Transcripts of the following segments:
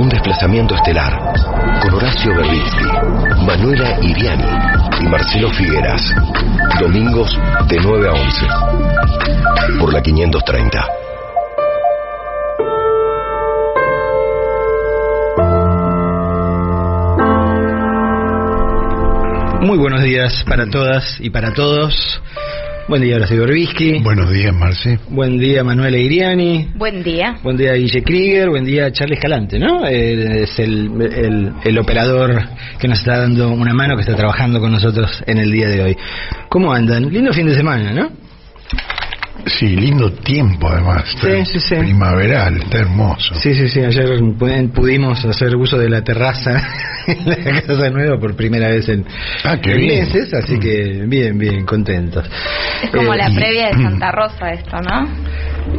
Un desplazamiento estelar con Horacio Berbisky, Manuela Iriani y Marcelo Figueras. Domingos de 9 a 11 por la 530. Muy buenos días para todas y para todos. Buen día, Horacio Berbisky. Buenos días, Marci. Buen día, Manuela Iriani. Buen día. Buen día, Guille Krieger. Buen día, Charles Escalante, ¿no? Es el operador que nos está dando una mano, que está trabajando con nosotros en el día de hoy. ¿Cómo andan? Lindo fin de semana, ¿no? Sí, lindo tiempo además. Sí. Primaveral, está hermoso. Sí. Ayer pudimos hacer uso de la terraza en la casa nueva por primera vez en meses, así que bien, contentos. Es como la previa de Santa Rosa esto, ¿no?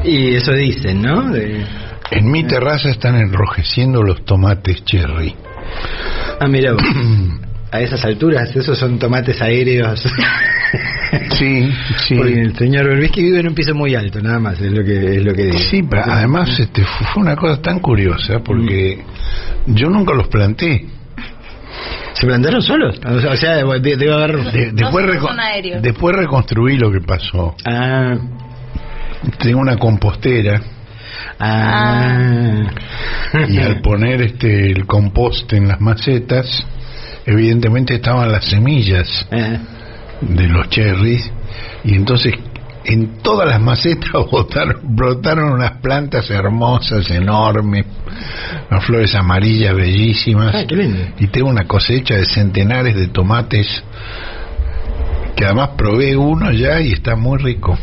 Y eso dicen, ¿no? En mi terraza están enrojeciendo los tomates cherry. Ah, mira vos. A esas alturas, esos son tomates aéreos. Sí. Porque el señor Berbisky vive en un piso muy alto, nada más, es lo que digo. Sí, pero además fue una cosa tan curiosa, porque yo nunca los planté. ¿Se plantaron solos? O sea, debe haber... Después reconstruí lo que pasó. Ah. Tengo una compostera. Y al poner el compost en las macetas, evidentemente estaban las semillas de los cherries, y entonces en todas las macetas brotaron unas plantas hermosas, enormes, unas flores amarillas bellísimas. Qué lindo. Y tengo una cosecha de centenares de tomates, que además probé uno ya y está muy rico.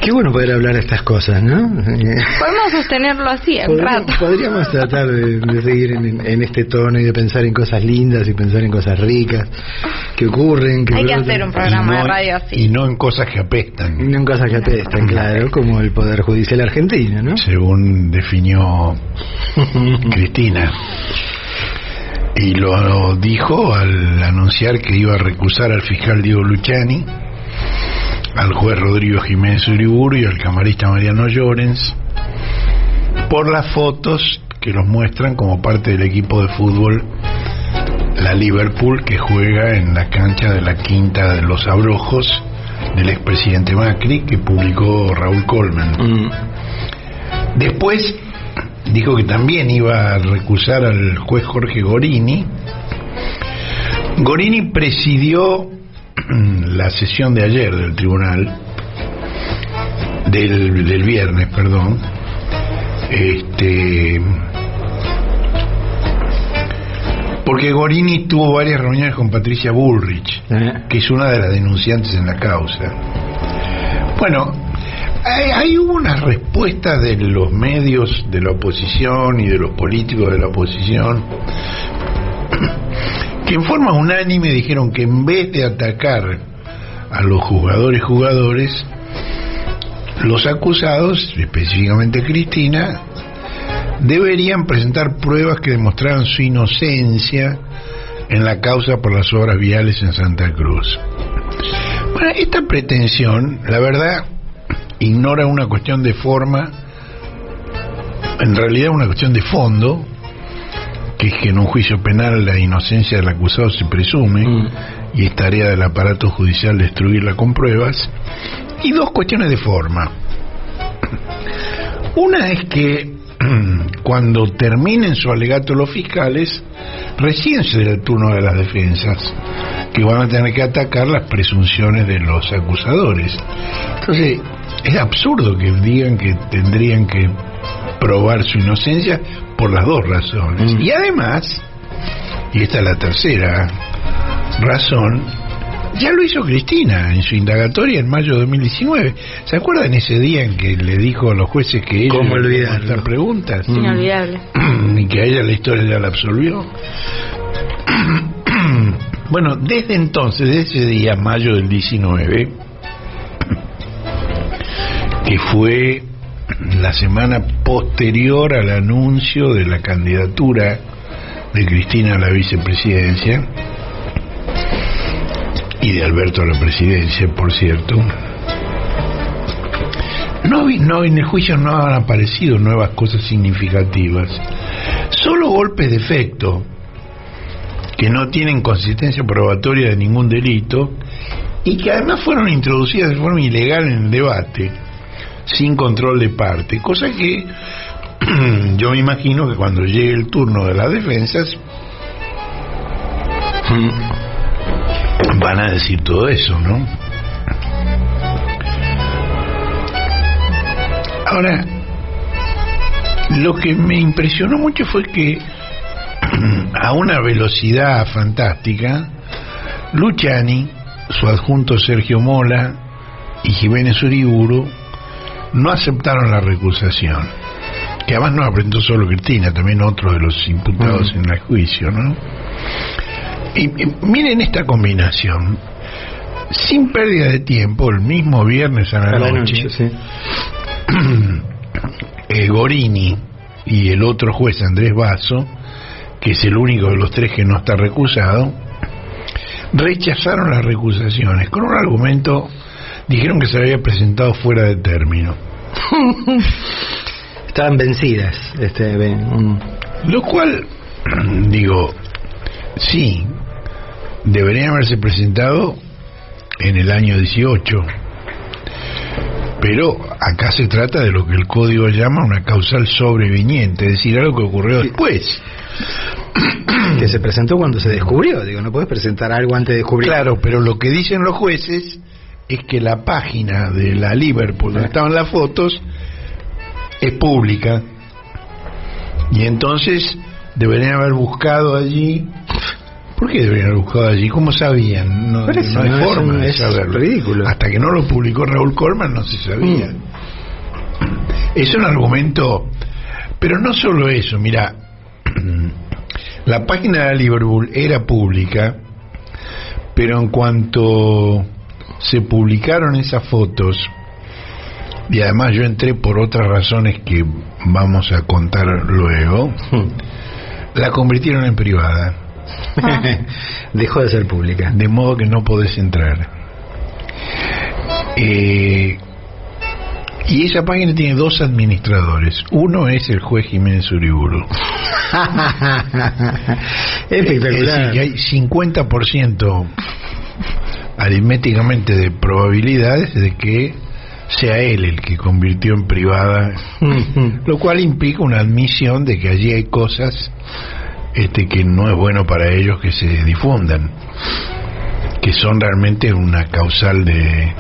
Qué bueno poder hablar de estas cosas, ¿no? Podemos sostenerlo así un rato. Podríamos tratar de seguir en este tono y de pensar en cosas lindas y pensar en cosas ricas que ocurren. Hay que hacer un programa de radio así. Y no en cosas que apestan. Y no en cosas que apestan, claro, como el Poder Judicial argentino, ¿no? Según definió Cristina. Y lo dijo al anunciar que iba a recusar al fiscal Diego Luciani, al juez Rodrigo Jiménez Uriburu y al camarista Mariano Llorens, por las fotos que los muestran como parte del equipo de fútbol la Liverpool, que juega en la cancha de la Quinta de los Abrojos del expresidente Macri, que publicó Raúl Colmen. Después dijo que también iba a recusar al juez Jorge Gorini. Gorini presidió la sesión de ayer del tribunal, del viernes, perdón, porque Gorini tuvo varias reuniones con Patricia Bullrich, que es una de las denunciantes en la causa. Bueno, hay unas respuestas de los medios de la oposición y de los políticos de la oposición que en forma unánime dijeron que en vez de atacar a los jugadores, los acusados, específicamente Cristina, deberían presentar pruebas que demostraran su inocencia en la causa por las obras viales en Santa Cruz. Bueno, esta pretensión, la verdad, ignora una cuestión de forma, en realidad una cuestión de fondo, que es que en un juicio penal la inocencia del acusado se presume, y es tarea del aparato judicial destruirla con pruebas, y dos cuestiones de forma. Una es que cuando terminen su alegato los fiscales, recién será el turno de las defensas, que van a tener que atacar las presunciones de los acusadores. Entonces, es absurdo que digan que tendrían que probar su inocencia por las dos razones. Y además, y esta es la tercera razón, ya lo hizo Cristina en su indagatoria en mayo de 2019. ¿Se acuerdan ese día en que le dijo a los jueces que ella ¿cómo iba a contestar preguntas? Inolvidable. Y que a ella la historia ya la absolvió. Bueno, desde entonces, desde ese día, mayo del 19, que fue la semana posterior al anuncio de la candidatura de Cristina a la vicepresidencia y de Alberto a la presidencia, por cierto, en el juicio no han aparecido nuevas cosas significativas, solo golpes de efecto que no tienen consistencia probatoria de ningún delito y que además fueron introducidas de forma ilegal en el debate, sin control de parte, cosa que yo me imagino que cuando llegue el turno de las defensas van a decir todo eso, ¿no? Ahora, lo que me impresionó mucho fue que a una velocidad fantástica, Luciani, su adjunto Sergio Mola y Jiménez Uriburu no aceptaron la recusación, que además no aprendió solo Cristina, también otro de los imputados en el juicio, ¿no? Y miren esta combinación, sin pérdida de tiempo, el mismo viernes a la noche, sí. Gorini y el otro juez Andrés Basso, que es el único de los tres que no está recusado, rechazaron las recusaciones con un argumento, dijeron que se había presentado fuera de término. Estaban vencidas, lo cual, digo, sí, deberían haberse presentado en el año 18, pero acá se trata de lo que el código llama una causal sobreviniente, es decir, algo que ocurrió después, que se presentó cuando se descubrió. Digo, no podés presentar algo antes de descubrir. Claro, pero lo que dicen los jueces es que la página de la Liverpool donde estaban las fotos es pública, y entonces deberían haber buscado allí. ¿Por qué deberían haber buscado allí? ¿Cómo sabían? No hay forma de saberlo. Es ridículo. Hasta que no lo publicó Raúl Colman no se sabía. Es un argumento, pero no solo eso. Mira, la página de Liverpool era pública, pero en cuanto se publicaron esas fotos, y además yo entré por otras razones que vamos a contar luego, la convirtieron en privada. Dejó de ser pública, de modo que no podés entrar. Y esa página tiene dos administradores. Uno es el juez Jiménez Uriburu. Espectacular. Es decir, que hay 50% aritméticamente de probabilidades de que sea él el que convirtió en privada, lo cual implica una admisión de que allí hay cosas que no es bueno para ellos que se difundan, que son realmente una causal de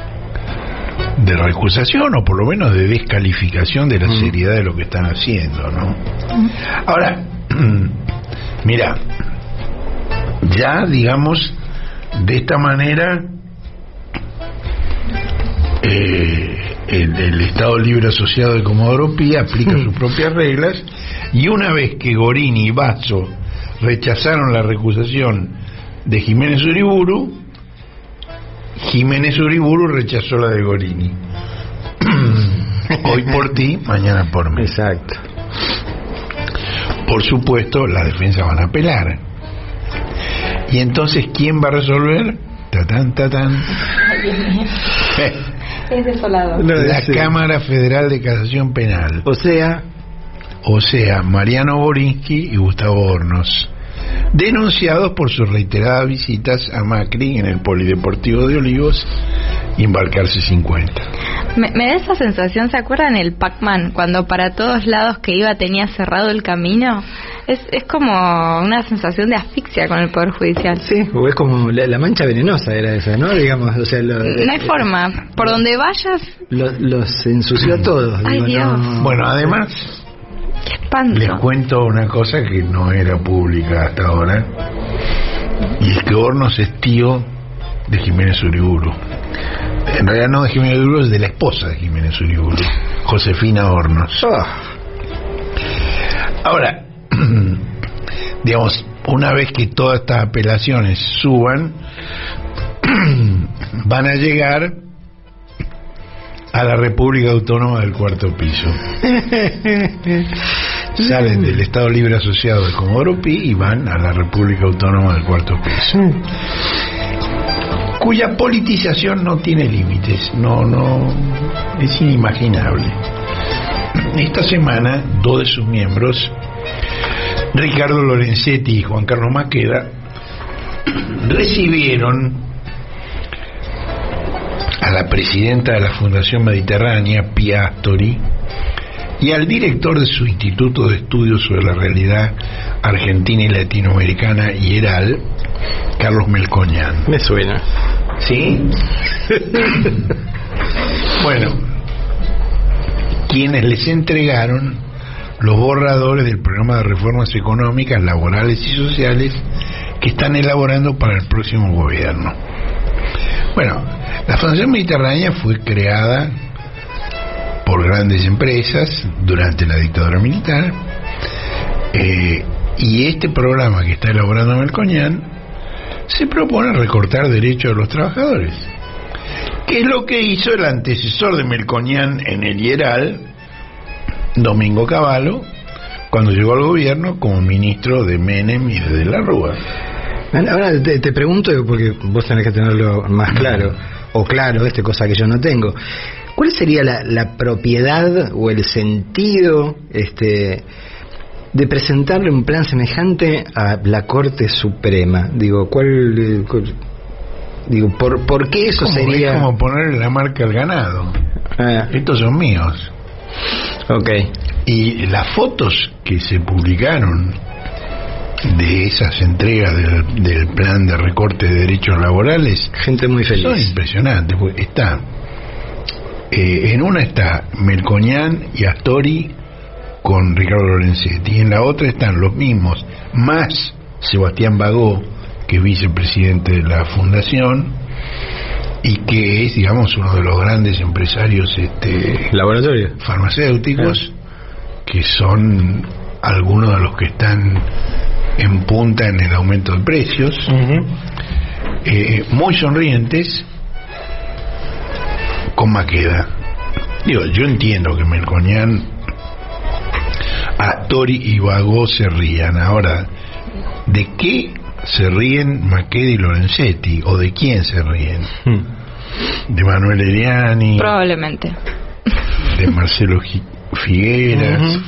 recusación, o por lo menos de descalificación de la seriedad de lo que están haciendo, ¿no? Ahora, mira, ya digamos, de esta manera el Estado Libre Asociado de Comodoro Pi aplica sus propias reglas, y una vez que Gorini y Basso rechazaron la recusación de Jiménez Uriburu, Jiménez Uriburu rechazó la de Gorini. Hoy por ti, mañana por mí. Exacto. Por supuesto, las defensas van a apelar. Y entonces, ¿quién va a resolver? Tatán, tatán. Es desolado. La Cámara Federal de Casación Penal. O sea, Mariano Borinsky y Gustavo Hornos, denunciados por sus reiteradas visitas a Macri en el Polideportivo de Olivos y en Balcarce 50. Me da esa sensación, ¿se acuerdan el Pac-Man? Cuando para todos lados que iba tenía cerrado el camino. Es como una sensación de asfixia con el Poder Judicial. Sí, o es como la mancha venenosa era esa, ¿no? Digamos, o sea, no hay forma. Por donde vayas... Los ensució a todos. Ay, Dios. No. Bueno, además... ¡Qué espanto! Les cuento una cosa que no era pública hasta ahora, y es que Hornos es tío de Jiménez Uriburu. En realidad no de Jiménez Uriburu, es de la esposa de Jiménez Uriburu, Josefina Hornos. Ahora, digamos, una vez que todas estas apelaciones suban, van a llegar a la República Autónoma del Cuarto Piso. Salen del Estado Libre Asociado de Comodoro Pi y van a la República Autónoma del Cuarto Piso. cuya politización no tiene límites, no es inimaginable. Esta semana, dos de sus miembros, Ricardo Lorenzetti y Juan Carlos Maqueda, recibieron a la presidenta de la Fundación Mediterránea, Pia Astori, y al director de su Instituto de Estudios sobre la Realidad Argentina y Latinoamericana, IERAL, Carlos Melconian. Me suena. ¿Sí? Bueno, quienes les entregaron los borradores del programa de reformas económicas, laborales y sociales que están elaborando para el próximo gobierno. Bueno, la Fundación Mediterránea fue creada por grandes empresas durante la dictadura militar, y este programa que está elaborando Melconian se propone recortar derechos de los trabajadores, que es lo que hizo el antecesor de Melconian en el IERAL, Domingo Cavallo, cuando llegó al gobierno como ministro de Menem y de la Rúa. Ahora te pregunto, porque vos tenés que tenerlo más claro, o claro, cosa que yo no tengo. ¿Cuál sería la propiedad o el sentido de presentarle un plan semejante a la Corte Suprema? Digo, ¿por qué eso sería? Es como ponerle la marca al ganado. Estos son míos. Okay. Y las fotos que se publicaron de esas entregas del plan de recorte de derechos laborales, gente muy feliz, son impresionantes, porque en una está Melconian y Astori con Ricardo Lorenzetti, y en la otra están los mismos, más Sebastián Bagó, que es vicepresidente de la fundación y que es, digamos, uno de los grandes empresarios laboratorios farmacéuticos, que son algunos de los que están en punta en el aumento de precios, muy sonrientes, con Maqueda. Digo, yo entiendo que Melconian, Astori y Bagó se rían. Ahora, ¿de qué se ríen Maqueda y Lorenzetti? ¿O de quién se ríen? ¿De Manuel Eriani? Probablemente. ¿De Marcelo Figueras?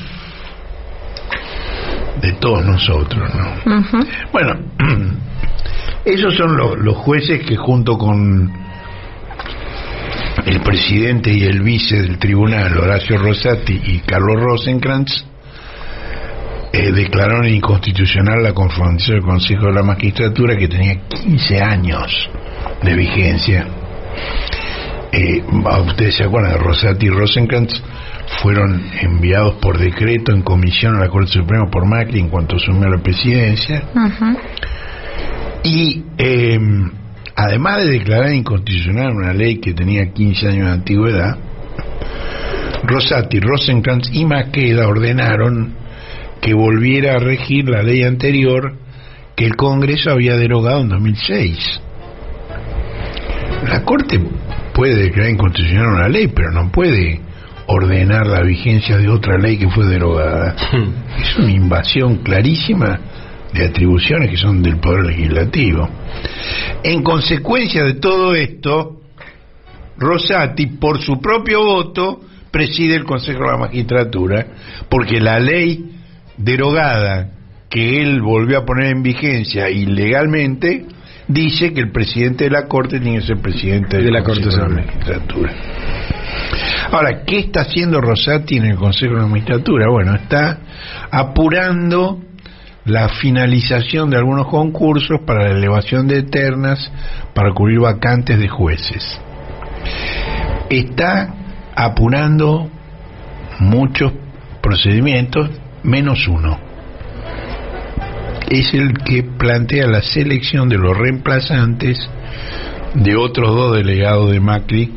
De todos nosotros, ¿no? Bueno, esos son los jueces que, junto con el presidente y el vice del tribunal, Horacio Rosati y Carlos Rosenkrantz, declararon inconstitucional la conformación del Consejo de la Magistratura, que tenía 15 años de vigencia. Ustedes se acuerdan, Rosati y Rosenkrantz fueron enviados por decreto en comisión a la Corte Suprema por Macri en cuanto asumió la presidencia. Y además de declarar inconstitucional una ley que tenía 15 años de antigüedad, Rosati, Rosenkrantz y Maqueda ordenaron que volviera a regir la ley anterior que el Congreso había derogado en 2006. La Corte puede declarar inconstitucional una ley, pero no puede ordenar la vigencia de otra ley que fue derogada. Es una invasión clarísima de atribuciones que son del Poder Legislativo. En consecuencia de todo esto, Rosati, por su propio voto, preside el Consejo de la Magistratura, porque la ley derogada que él volvió a poner en vigencia ilegalmente dice que el presidente de la Corte tiene que ser presidente de la Corte de la Magistratura. Ahora, ¿qué está haciendo Rosati en el Consejo de la Magistratura? Bueno, está apurando la finalización de algunos concursos para la elevación de ternas para cubrir vacantes de jueces. Está apurando muchos procedimientos, menos uno. Es el que plantea la selección de los reemplazantes de otros dos delegados de Macri,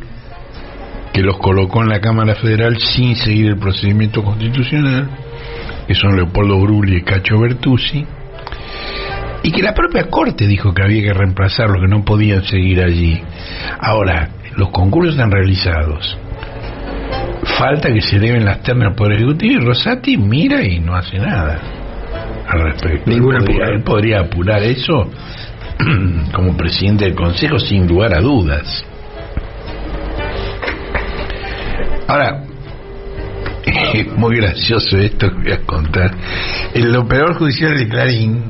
que los colocó en la Cámara Federal sin seguir el procedimiento constitucional, que son Leopoldo Brulli y Cacho Bertuzzi, y que la propia Corte dijo que había que reemplazarlos, que no podían seguir allí. Ahora, los concursos están realizados, falta que se eleven las ternas al Poder Ejecutivo, y Rosati mira y no hace nada al respecto. Él podría apurar eso como presidente del Consejo, sin lugar a dudas. Ahora, es muy gracioso esto que voy a contar. El operador judicial de Clarín,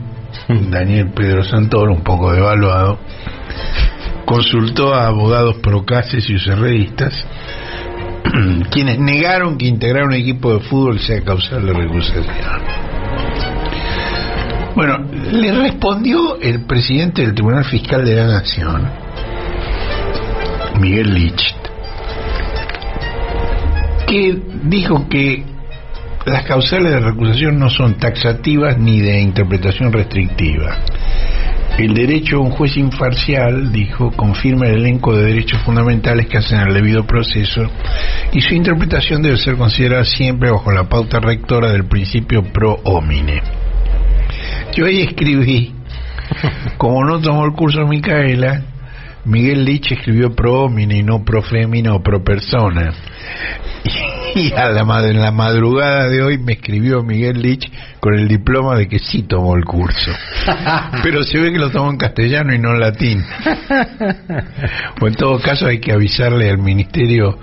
Daniel Pedro Santoro, un poco devaluado, consultó a abogados procaces y usurreristas, quienes negaron que integrar un equipo de fútbol sea causal de recusación. Bueno, le respondió el presidente del Tribunal Fiscal de la Nación, Miguel Licht, que dijo que las causales de recusación no son taxativas ni de interpretación restrictiva. El derecho a un juez imparcial, dijo, confirma el elenco de derechos fundamentales que hacen al debido proceso, y su interpretación debe ser considerada siempre bajo la pauta rectora del principio pro homine. Yo ahí escribí, como no tomó el curso Micaela, Miguel Lich escribió pro homine y no pro femina o pro persona. Y en la madrugada de hoy me escribió Miguel Lich con el diploma de que sí tomó el curso, pero se ve que lo tomó en castellano y no en latín. O en todo caso hay que avisarle al ministerio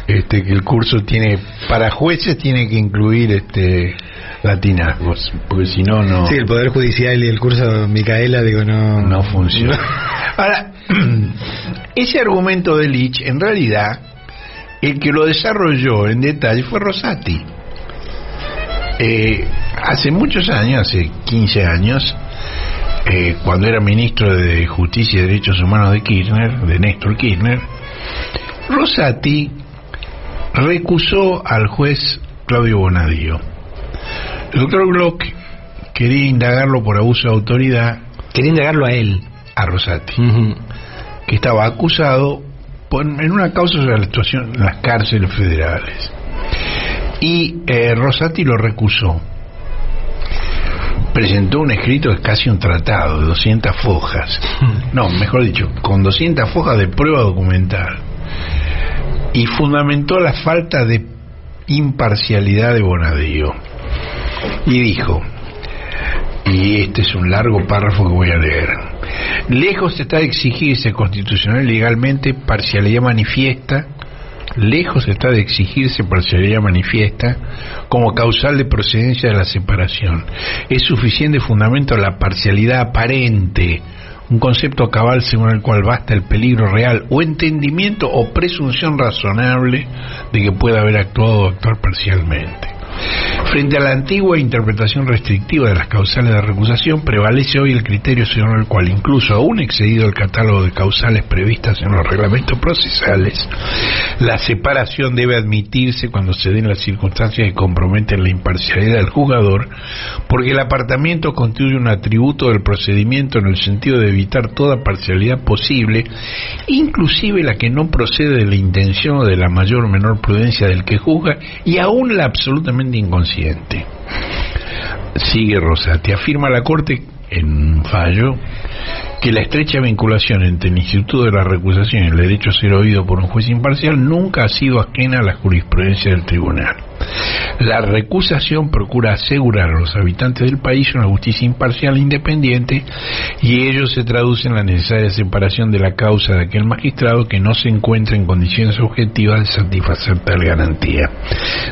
que el curso tiene, para jueces tiene que incluir latinazgos, porque si no, no. Sí, el Poder Judicial y el curso Micaela, digo, no funciona. Ahora, ese argumento de Lich, en realidad, el que lo desarrolló en detalle fue Rosati. Hace muchos años, hace 15 años, cuando era ministro de Justicia y Derechos Humanos de Néstor Kirchner, Rosati recusó al juez Claudio Bonadío. El doctor Glock quería indagarlo por abuso de autoridad. Quería indagarlo a él. A Rosati, que estaba acusado en una causa sobre la situación en las cárceles federales. Y Rosati lo recusó. Presentó un escrito que es casi un tratado de 200 fojas. No, mejor dicho, con 200 fojas de prueba documental. Y fundamentó la falta de imparcialidad de Bonadío. Y dijo, y este es un largo párrafo que voy a leer: lejos está de exigirse constitucional y legalmente parcialidad manifiesta, como causal de procedencia de la separación. Es suficiente fundamento la parcialidad aparente, un concepto cabal según el cual basta el peligro real o entendimiento o presunción razonable de que pueda haber actuado o actuar parcialmente. Frente a la antigua interpretación restrictiva de las causales de recusación, prevalece hoy el criterio según el cual, incluso aún excedido el catálogo de causales previstas en los reglamentos procesales, la separación debe admitirse cuando se den las circunstancias que comprometen la imparcialidad del juzgador, porque el apartamiento constituye un atributo del procedimiento en el sentido de evitar toda parcialidad posible, inclusive la que no procede de la intención o de la mayor o menor prudencia del que juzga, y aún la absolutamente inconsciente. Sigue Rosati, afirma la Corte en un fallo que la estrecha vinculación entre el instituto de la recusación y el derecho a ser oído por un juez imparcial nunca ha sido ajena a la jurisprudencia del tribunal. La recusación procura asegurar a los habitantes del país una justicia imparcial e independiente, y ello se traduce en la necesaria separación de la causa de aquel magistrado que no se encuentra en condiciones objetivas de satisfacer tal garantía.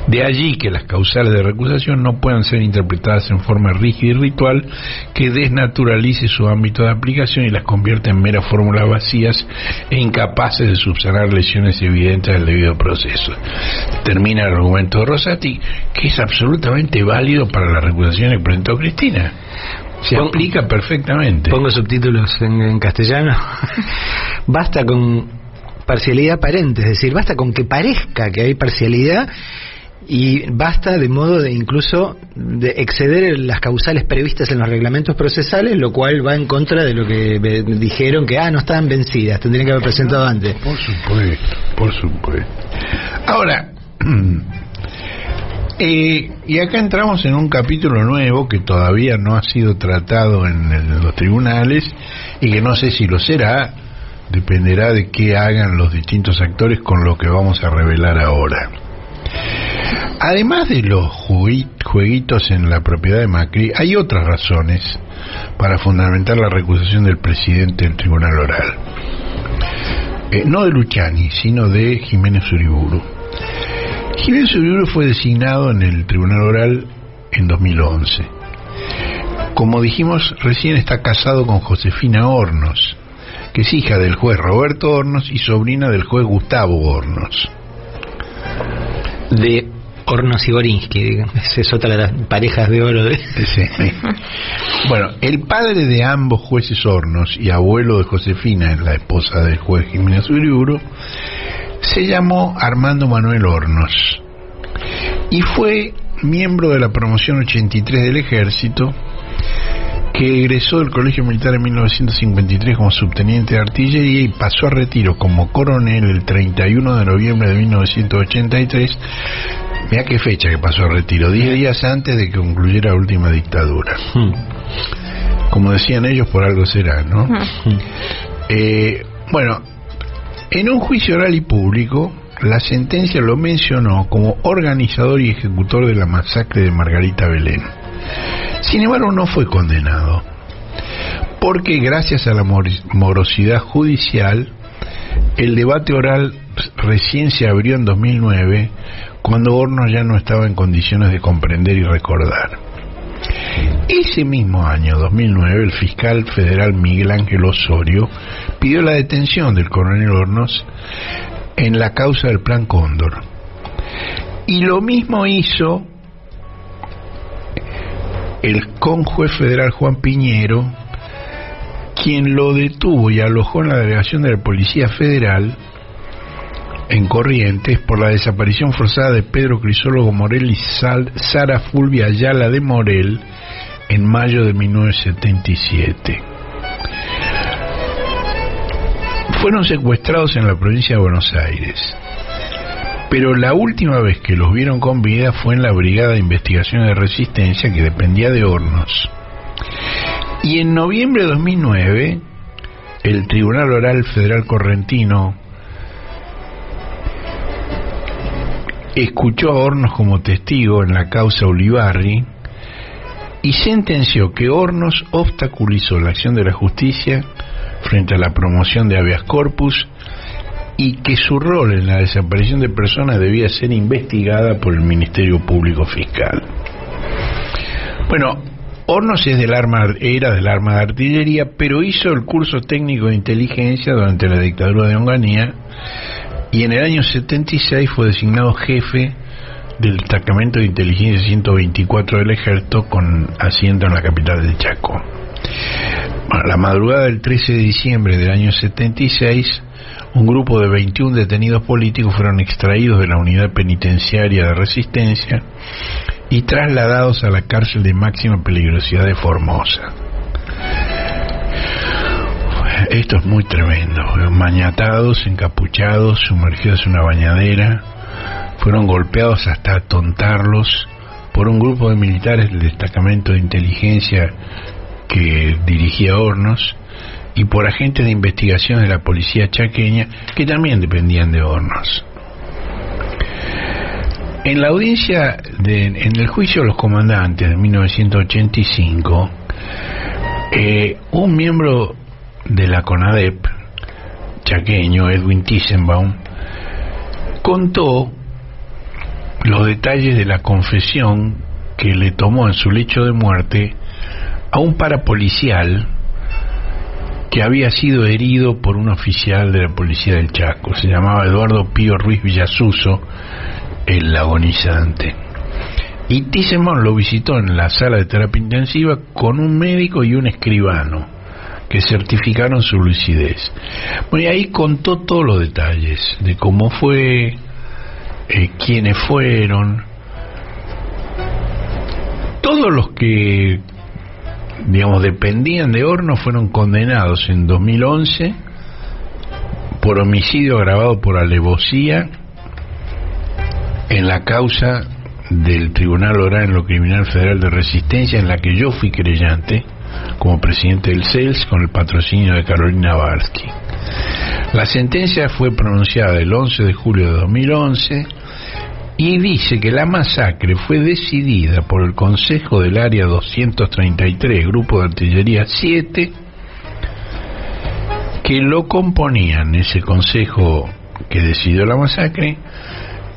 De allí que las causales de recusación no puedan ser interpretadas en forma rígida y ritual que desnaturalice su ámbito de aplicación y las convierta en meras fórmulas vacías e incapaces de subsanar lesiones evidentes del debido proceso. Termina el argumento de Rosati, que es absolutamente válido para la recusación que presentó Cristina. Se aplica perfectamente. Pongo subtítulos en castellano. Basta con parcialidad aparente, es decir, basta con que parezca que hay parcialidad, y basta de modo de incluso de exceder las causales previstas en los reglamentos procesales, lo cual va en contra de lo que dijeron que no estaban vencidas, tendrían que haber presentado antes. Por supuesto. Ahora, y acá entramos en un capítulo nuevo que todavía no ha sido tratado en los tribunales, y que no sé si lo será, dependerá de qué hagan los distintos actores con lo que vamos a revelar ahora. Además de los jueguitos en la propiedad de Macri, hay otras razones para fundamentar la recusación del presidente del Tribunal Oral. No de Luciani, sino de Jiménez Uriburu. Jiménez Uriburu fue designado en el Tribunal Oral en 2011. Como dijimos, recién está casado con Josefina Hornos, que es hija del juez Roberto Hornos y sobrina del juez Gustavo Hornos. De Hornos y Gorinsky, digamos. Esa es otra de las parejas de oro de... Sí. Bueno, el padre de ambos jueces Hornos y abuelo de Josefina, la esposa del juez Jiménez Uriburu, se llamó Armando Manuel Hornos y fue miembro de la promoción 83 del Ejército, que egresó del Colegio Militar en 1953 como subteniente de artillería y pasó a retiro como coronel el 31 de noviembre de 1983. Mirá qué fecha que pasó a retiro, 10 días antes de que concluyera la última dictadura. Como decían ellos, por algo será, ¿no? Bueno, en un juicio oral y público, la sentencia lo mencionó como organizador y ejecutor de la masacre de Margarita Belén. Sin embargo, no fue condenado, porque gracias a la morosidad judicial, el debate oral recién se abrió en 2009, cuando Hornos ya no estaba en condiciones de comprender y recordar. Ese mismo año, 2009, el fiscal federal Miguel Ángel Osorio pidió la detención del coronel Hornos en la causa del Plan Cóndor. Y lo mismo hizo el conjuez federal Juan Piñero, quien lo detuvo y alojó en la delegación de la Policía Federal en Corrientes por la desaparición forzada de Pedro Crisólogo Morel y Sara Fulvia Ayala de Morel en mayo de 1977. Fueron secuestrados en la provincia de Buenos Aires, pero la última vez que los vieron con vida fue en la Brigada de Investigaciones de Resistencia, que dependía de Hornos. Y en noviembre de 2009, el Tribunal Oral Federal Correntino escuchó a Hornos como testigo en la causa Ulibarri y sentenció que Hornos obstaculizó la acción de la justicia frente a la promoción de habeas corpus y que su rol en la desaparición de personas debía ser investigada por el Ministerio Público Fiscal. Bueno, Hornos era del arma de artillería, pero hizo el curso técnico de inteligencia durante la dictadura de Onganía y en el año 76 fue designado jefe del destacamento de inteligencia 124 del Ejército con asiento en la capital del Chaco. Bueno, la madrugada del 13 de diciembre del año 76, un grupo de 21 detenidos políticos fueron extraídos de la unidad penitenciaria de Resistencia y trasladados a la cárcel de máxima peligrosidad de Formosa. Esto es muy tremendo. Maniatados, encapuchados, sumergidos en una bañadera, fueron golpeados hasta atontarlos por un grupo de militares del destacamento de inteligencia que dirigía Hornos y por agentes de investigación de la policía chaqueña que también dependían de Hornos. En la audiencia en el juicio de los comandantes de 1985, un miembro de la CONADEP chaqueño, Edwin Tissenbaum, contó los detalles de la confesión que le tomó en su lecho de muerte a un parapolicial que había sido herido por un oficial de la policía del Chaco. Se llamaba Eduardo Pío Ruiz Villasuso, el agonizante. Y Tissenbaum lo visitó en la sala de terapia intensiva con un médico y un escribano que certificaron su lucidez. Bueno, y ahí contó todos los detalles de cómo fue, quiénes fueron. Todos los que, digamos, dependían de Hornos fueron condenados en 2011 por homicidio agravado por alevosía en la causa del Tribunal Oral en lo Criminal Federal de Resistencia, en la que yo fui querellante como presidente del CELS con el patrocinio de Carolina Barsky. La sentencia fue pronunciada el 11 de julio de 2011 y dice que la masacre fue decidida por el Consejo del Área 233, Grupo de Artillería 7, que lo componían, ese consejo que decidió la masacre,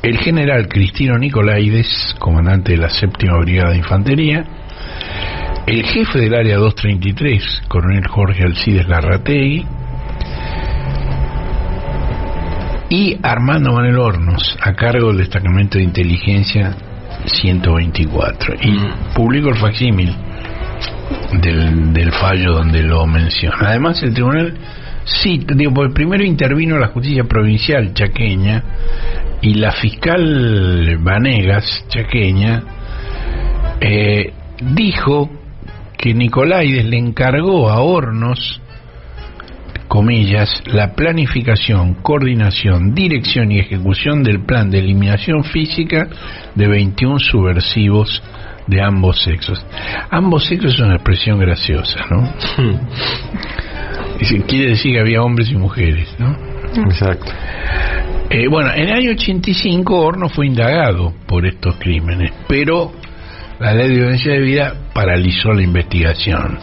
el general Cristino Nicolaides, comandante de la 7ª Brigada de Infantería, el jefe del Área 233, coronel Jorge Alcides Larrategui, y Armando Manuel Hornos, a cargo del Destacamento de Inteligencia 124. Y publicó el facsímil del fallo donde lo menciona. Además, el tribunal, sí, porque primero intervino la justicia provincial chaqueña y la fiscal Vanegas chaqueña dijo que Nicolaides le encargó a Hornos, comillas, la planificación, coordinación, dirección y ejecución del plan de eliminación física de 21 subversivos de ambos sexos. Ambos sexos es una expresión graciosa, ¿no? Quiere decir que había hombres y mujeres, ¿no? Exacto. Bueno, en el año 85 Hornos fue indagado por estos crímenes, pero la ley de violencia de vida paralizó la investigación.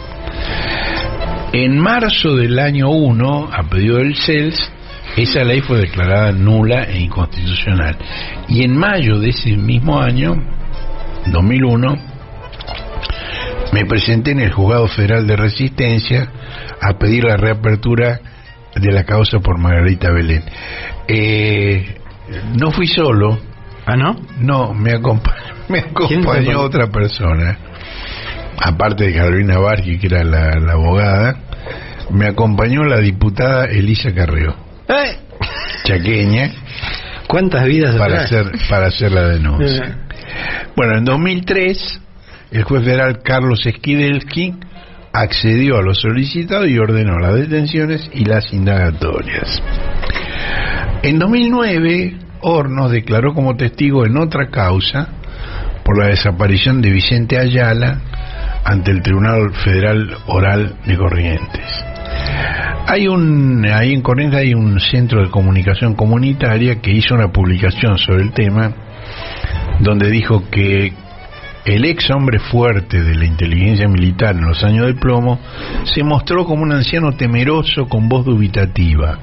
En marzo del año 1, a pedido del CELS, esa ley fue declarada nula e inconstitucional. Y en mayo de ese mismo año, 2001, me presenté en el Juzgado Federal de Resistencia a pedir la reapertura de la causa por Margarita Belén. No fui solo. ¿Ah, no? No, me acompañó otra persona. Aparte de Carolina Barqui, que era la abogada, me acompañó la diputada Elisa Carrió, chaqueña. ¿Cuántas vidas para hacer la denuncia? Bueno, en 2003 el juez federal Carlos Skidelsky accedió a lo solicitado y ordenó las detenciones y las indagatorias. En 2009 Hornos declaró como testigo en otra causa por la desaparición de Vicente Ayala ante el Tribunal Federal Oral de Corrientes. Ahí en Corrientes hay un centro de comunicación comunitaria que hizo una publicación sobre el tema, donde dijo que el ex hombre fuerte de la inteligencia militar en los años de plomo se mostró como un anciano temeroso con voz dubitativa.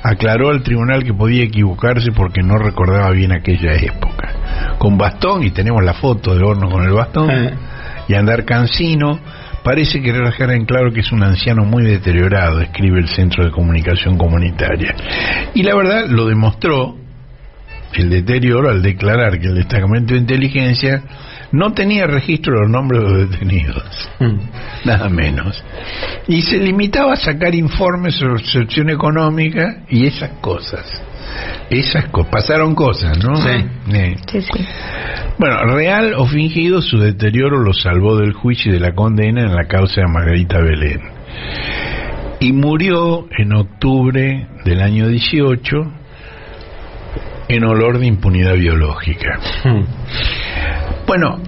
Aclaró al tribunal que podía equivocarse porque no recordaba bien aquella época. Con bastón, y tenemos la foto de Hornos con el bastón, y andar cansino, parece querer dejar en claro que es un anciano muy deteriorado, escribe el Centro de Comunicación Comunitaria. Y la verdad lo demostró el deterioro al declarar que el Destacamento de Inteligencia no tenía registro de los nombres de los detenidos, nada menos, y se limitaba a sacar informes sobre excepción económica y esas cosas. Pasaron cosas, ¿no? Sí. Bueno, real o fingido, su deterioro lo salvó del juicio y de la condena en la causa de Margarita Belén. Y murió en octubre del año 18 en olor de impunidad biológica. Bueno,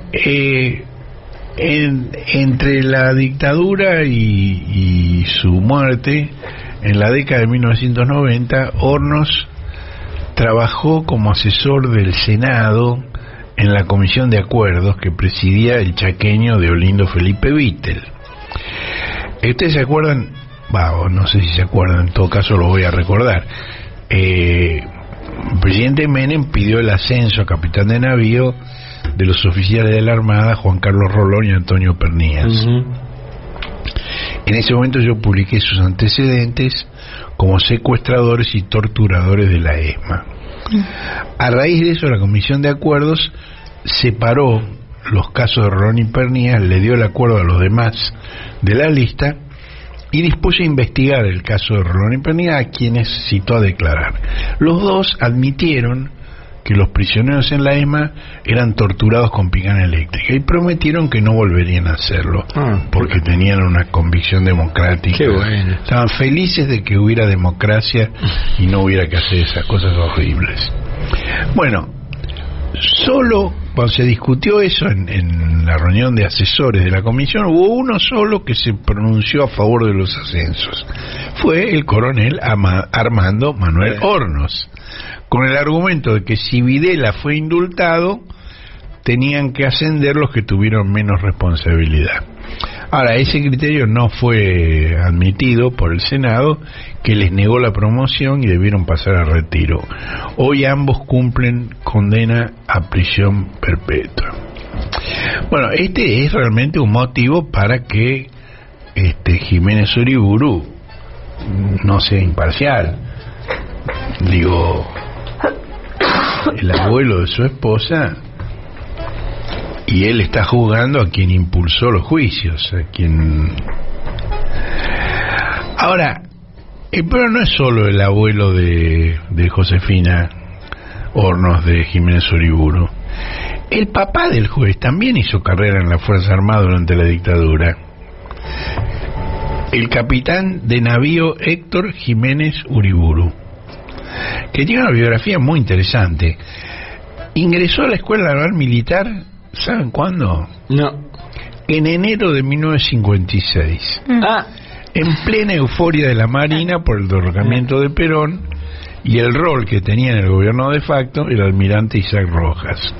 entre la dictadura y su muerte, en la década de 1990, Hornos trabajó como asesor del Senado en la Comisión de Acuerdos que presidía el chaqueño Deolindo Felipe Vittel. ¿Ustedes se acuerdan? No sé si se acuerdan, en todo caso lo voy a recordar. El presidente Menem pidió el ascenso a capitán de navío de los oficiales de la Armada Juan Carlos Rolón y Antonio Pernías. En ese momento yo publiqué sus antecedentes como secuestradores y torturadores de la ESMA. A raíz de eso, la Comisión de Acuerdos separó los casos de Rolón y Pernías, le dio el acuerdo a los demás de la lista y dispuso a investigar el caso de Rolón y Pernías, a quienes citó a declarar. Los dos admitieron que los prisioneros en la ESMA eran torturados con picana eléctrica y prometieron que no volverían a hacerlo porque tenían una convicción democrática. Qué bueno. Estaban felices de que hubiera democracia y no hubiera que hacer esas cosas horribles. Bueno, Solo cuando se discutió eso en la reunión de asesores de la comisión, hubo uno solo que se pronunció a favor de los ascensos. Fue el coronel Armando Manuel Hornos, con el argumento de que si Videla fue indultado, tenían que ascender los que tuvieron menos responsabilidad. Ahora, ese criterio no fue admitido por el Senado, que les negó la promoción y debieron pasar a retiro. Hoy ambos cumplen condena a prisión perpetua. Bueno, este es realmente un motivo para que Jiménez Uriburu no sea imparcial. Digo, el abuelo de su esposa, y él está juzgando a quien impulsó los juicios, a quien... Ahora, el problema no es solo el abuelo de Josefina Hornos, de Jiménez Uriburu. El papá del juez también hizo carrera en la Fuerza Armada durante la dictadura. El capitán de navío Héctor Jiménez Uriburu, que tiene una biografía muy interesante. Ingresó a la Escuela Naval Militar, ¿saben cuándo? No. En enero de 1956. En plena euforia de la Marina por el derrocamiento de Perón y el rol que tenía en el gobierno de facto el almirante Isaac Rojas.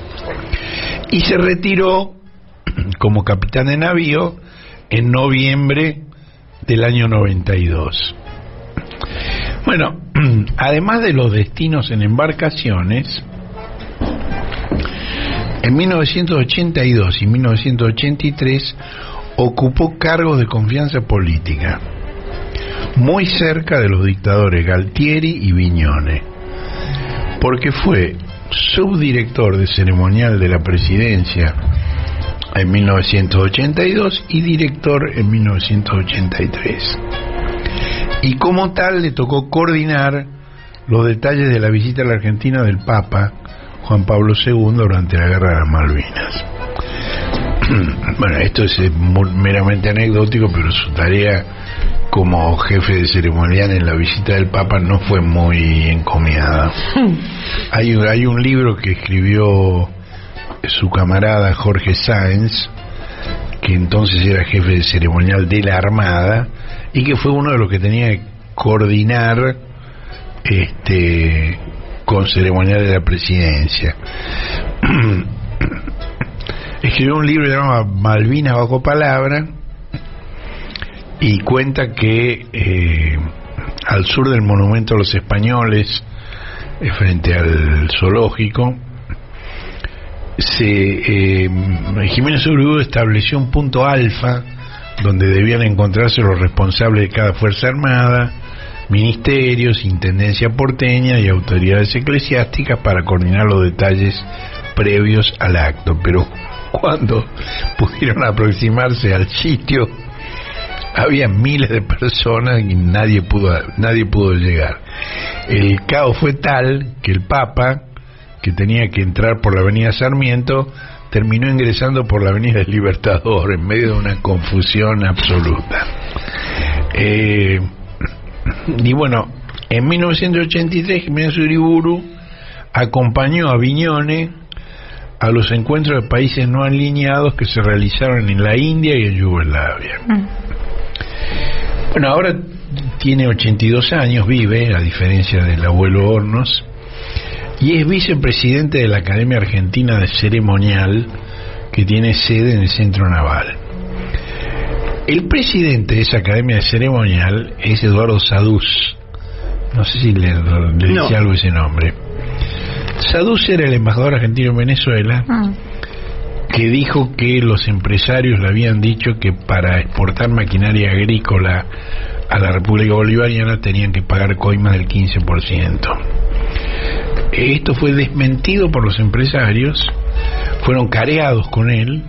Y se retiró como capitán de navío en noviembre del año 92. Bueno, además de los destinos en embarcaciones, en 1982 y 1983 ocupó cargos de confianza política, muy cerca de los dictadores Galtieri y Viñone, porque fue subdirector de ceremonial de la presidencia en 1982 y director en 1983. Y como tal le tocó coordinar los detalles de la visita a la Argentina del Papa Juan Pablo II durante la Guerra de las Malvinas. Bueno, esto es meramente anecdótico, pero su tarea como jefe de ceremonial en la visita del Papa no fue muy encomiada. Hay un libro que escribió su camarada Jorge Sáenz, que entonces era jefe de ceremonial de la Armada y que fue uno de los que tenía que coordinar con ceremonial de la presidencia. Escribió un libro llamado Malvinas bajo palabra y cuenta que al sur del monumento a los españoles, frente al zoológico, Jiménez Uriburu estableció un punto alfa donde debían encontrarse los responsables de cada fuerza armada, ministerios, intendencia porteña y autoridades eclesiásticas para coordinar los detalles previos al acto. Pero cuando pudieron aproximarse al sitio, había miles de personas y nadie pudo llegar. El caos fue tal que el Papa, que tenía que entrar por la avenida Sarmiento, terminó ingresando por la avenida del Libertador en medio de una confusión absoluta. Y bueno, en 1983 Jiménez Uriburu acompañó a Viñone a los encuentros de países no alineados que se realizaron en la India y en Yugoslavia. Bueno, ahora tiene 82 años, vive, a diferencia del abuelo Hornos, y es vicepresidente de la Academia Argentina de Ceremonial, que tiene sede en el Centro Naval. El presidente de esa Academia de Ceremonial es Eduardo Saduz. No sé si le dice algo ese nombre. Saduz era el embajador argentino en Venezuela, que dijo que los empresarios le habían dicho que para exportar maquinaria agrícola a la República Bolivariana tenían que pagar coimas del 15%. Esto fue desmentido por los empresarios, fueron careados con él,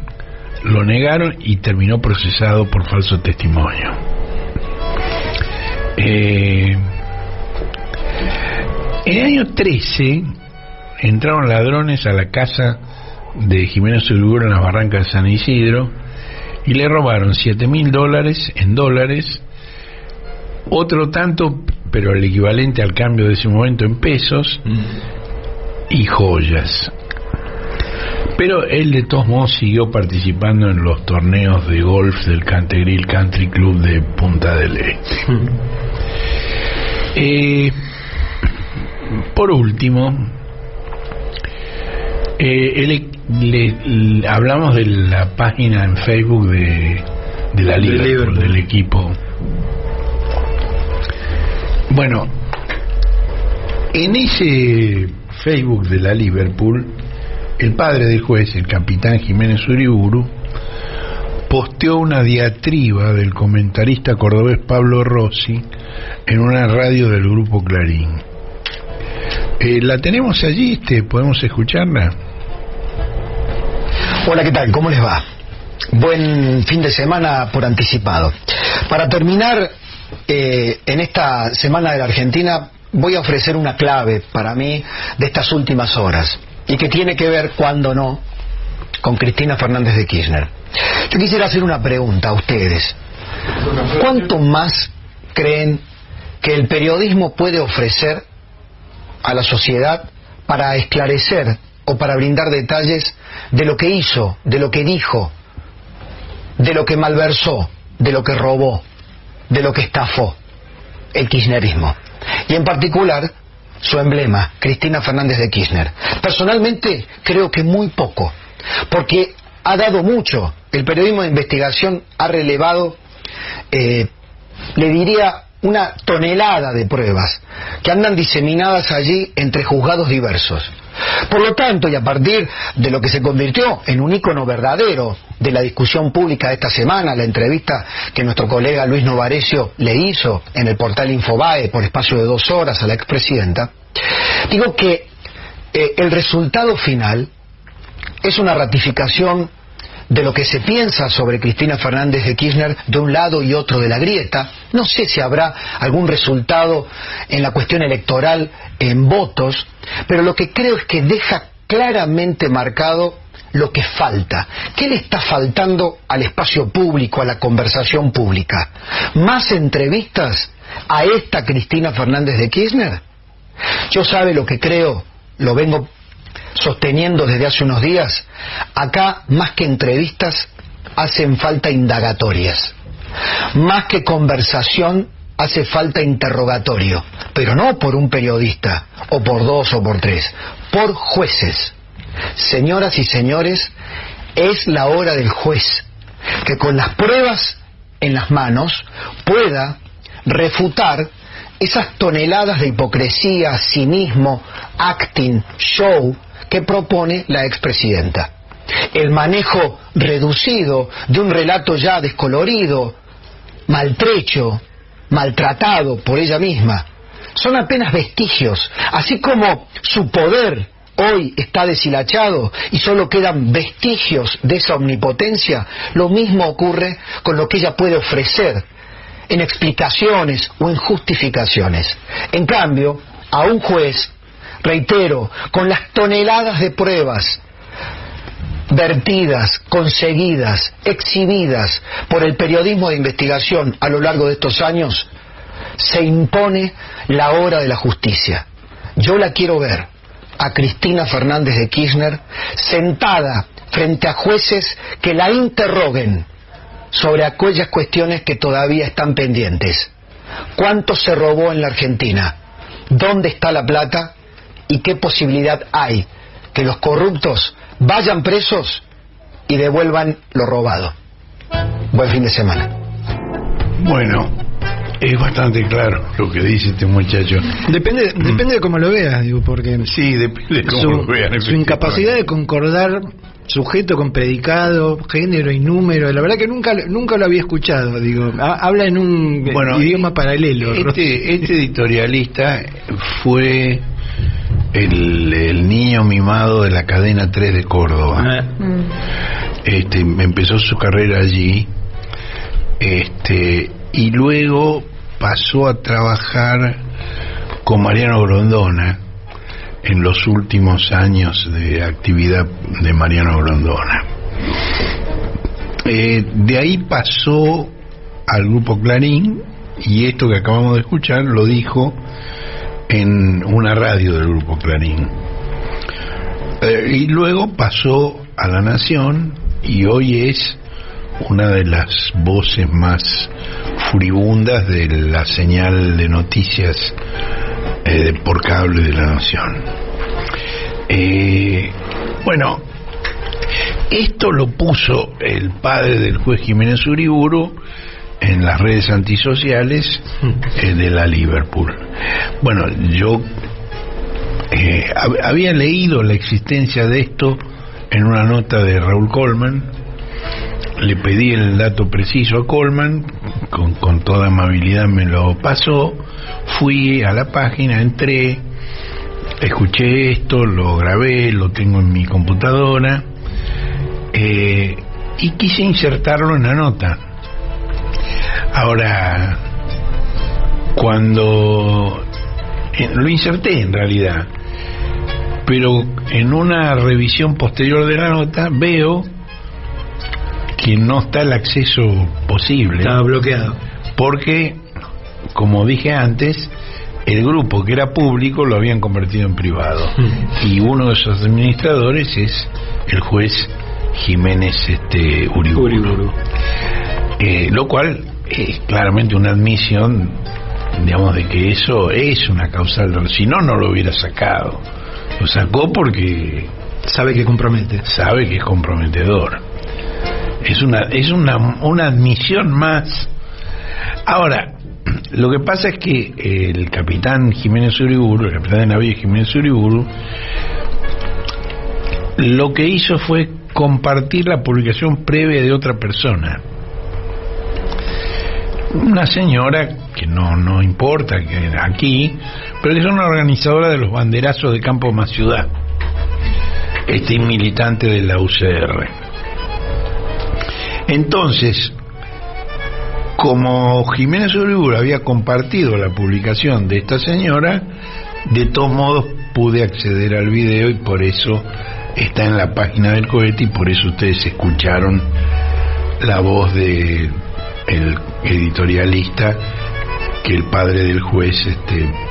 lo negaron y terminó procesado por falso testimonio. En el año 13 entraron ladrones a la casa de Jiménez Uriburu en las barrancas de San Isidro y le robaron $7.000 en dólares, otro tanto, pero el equivalente al cambio de ese momento en pesos, y joyas. Pero él de todos modos siguió participando en los torneos de golf del Cantegril Country Club de Punta del Este. Por último, hablamos de la página en Facebook de la Liverpool, del equipo. Bueno, en ese Facebook de la Liverpool, el padre del juez, el capitán Jiménez Uriburu, posteó una diatriba del comentarista cordobés Pablo Rossi en una radio del Grupo Clarín. La tenemos allí, ¿podemos escucharla? Hola, ¿qué tal? ¿Cómo les va? Buen fin de semana por anticipado. Para terminar, en esta Semana de la Argentina voy a ofrecer una clave para mí de estas últimas horas y que tiene que ver, cuando no, con Cristina Fernández de Kirchner. Yo quisiera hacer una pregunta a ustedes. ¿Cuánto más creen que el periodismo puede ofrecer a la sociedad para esclarecer o para brindar detalles de lo que hizo, de lo que dijo, de lo que malversó, de lo que robó, de lo que estafó el kirchnerismo? Y en particular su emblema, Cristina Fernández de Kirchner. Personalmente creo que muy poco, porque ha dado mucho. El periodismo de investigación ha relevado, le diría, una tonelada de pruebas que andan diseminadas allí entre juzgados diversos. Por lo tanto, y a partir de lo que se convirtió en un ícono verdadero de la discusión pública de esta semana, la entrevista que nuestro colega Luis Novarecio le hizo en el portal Infobae por espacio de 2 horas a la expresidenta, digo que el resultado final es una ratificación de lo que se piensa sobre Cristina Fernández de Kirchner de un lado y otro de la grieta. No sé si habrá algún resultado en la cuestión electoral en votos, pero lo que creo es que deja claramente marcado lo que falta. ¿Qué le está faltando al espacio público, a la conversación pública? ¿Más entrevistas a esta Cristina Fernández de Kirchner? Yo sabe lo que creo, lo vengo sosteniendo desde hace unos días. Acá, más que entrevistas, hacen falta indagatorias. Más que conversación, hace falta interrogatorio. Pero no por un periodista, o por 2 o por 3, por jueces. Señoras y señores, es la hora del juez, que con las pruebas en las manos pueda refutar esas toneladas de hipocresía, cinismo, acting, show que propone la expresidenta. El manejo reducido de un relato ya descolorido, maltrecho, maltratado por ella misma, son apenas vestigios. Así como su poder hoy está deshilachado y solo quedan vestigios de esa omnipotencia, lo mismo ocurre con lo que ella puede ofrecer en explicaciones o en justificaciones. En cambio, a un juez, reitero, con las toneladas de pruebas vertidas, conseguidas, exhibidas por el periodismo de investigación a lo largo de estos años, se impone la hora de la justicia. Yo la quiero ver a Cristina Fernández de Kirchner sentada frente a jueces que la interroguen sobre aquellas cuestiones que todavía están pendientes. ¿Cuánto se robó en la Argentina? ¿Dónde está la plata? ¿Y qué posibilidad hay que los corruptos vayan presos y devuelvan lo robado? Buen fin de semana. Bueno, es bastante claro lo que dice este muchacho. Depende de cómo lo veas, digo, porque sí, depende de cómo lo vean. Su incapacidad de concordar sujeto con predicado, género y número, la verdad que nunca lo había escuchado, digo, habla en un idioma paralelo. Este editorialista fue el niño mimado de la cadena 3 de Córdoba. Empezó su carrera allí, y luego pasó a trabajar con Mariano Grondona en los últimos años de actividad de Mariano Grondona. De ahí pasó al Grupo Clarín, y esto que acabamos de escuchar lo dijo en una radio del Grupo Clarín. Y luego pasó a La Nación y hoy es una de las voces más furibundas de la señal de noticias por cable de La Nación. Bueno, esto lo puso el padre del juez Jiménez Uriburu en las redes antisociales de la Liverpool. Bueno, yo había leído la existencia de esto en una nota de Raúl Colman. Le pedí el dato preciso a Colman, con toda amabilidad me lo pasó. Fui a la página, entré, escuché esto, lo grabé, lo tengo en mi computadora, y quise insertarlo en la nota. Ahora, cuando lo inserté en realidad, pero en una revisión posterior de la nota veo que no está el acceso posible. Estaba bloqueado. Porque, como dije antes, el grupo que era público lo habían convertido en privado. Y uno de sus administradores es el juez Jiménez Uriburu. Lo cual es claramente una admisión, digamos, de que eso es una causal. Si no, no lo hubiera sacado. Lo sacó porque sabe que compromete. Sabe que es comprometedor. Es una admisión más. Ahora, lo que pasa es que el capitán Jiménez Uriburu, el capitán de navío Jiménez Uriburu, lo que hizo fue compartir la publicación previa de otra persona. Una señora que no importa que aquí, pero que es una organizadora de los banderazos de Campo Más Ciudad, militante de la UCR. Entonces, como Jiménez Uriburu había compartido la publicación de esta señora, de todos modos pude acceder al video y por eso está en la página del cohete y por eso ustedes escucharon la voz de el editorialista que el padre del juez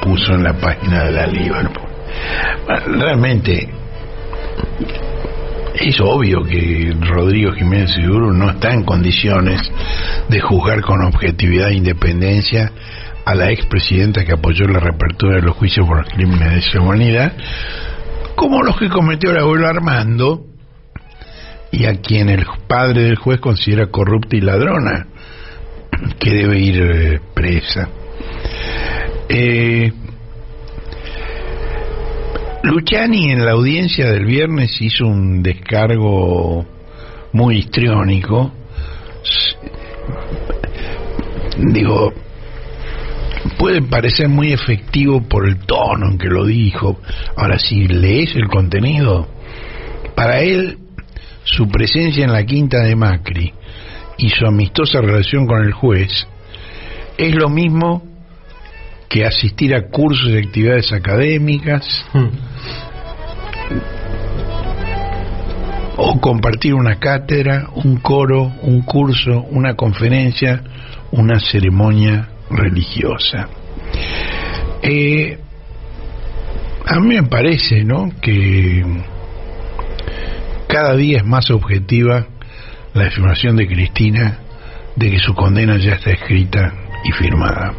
puso en la página de la Liverpool. Realmente es obvio que Rodrigo Jiménez Uriburu no está en condiciones de juzgar con objetividad e independencia a la expresidenta que apoyó la reapertura de los juicios por los crímenes de lesa humanidad, como los que cometió el abuelo Armando y a quien el padre del juez considera corrupta y ladrona, que debe ir presa. Luciani en la audiencia del viernes hizo un descargo muy histriónico. Digo, puede parecer muy efectivo por el tono en que lo dijo. Ahora, si lees el contenido, para él, su presencia en la quinta de Macri y su amistosa relación con el juez es lo mismo que asistir a cursos y actividades académicas o compartir una cátedra, un coro, un curso, una conferencia, una ceremonia religiosa. A mí me parece, ¿no?, que cada día es más objetiva la afirmación de Cristina de que su condena ya está escrita y firmada.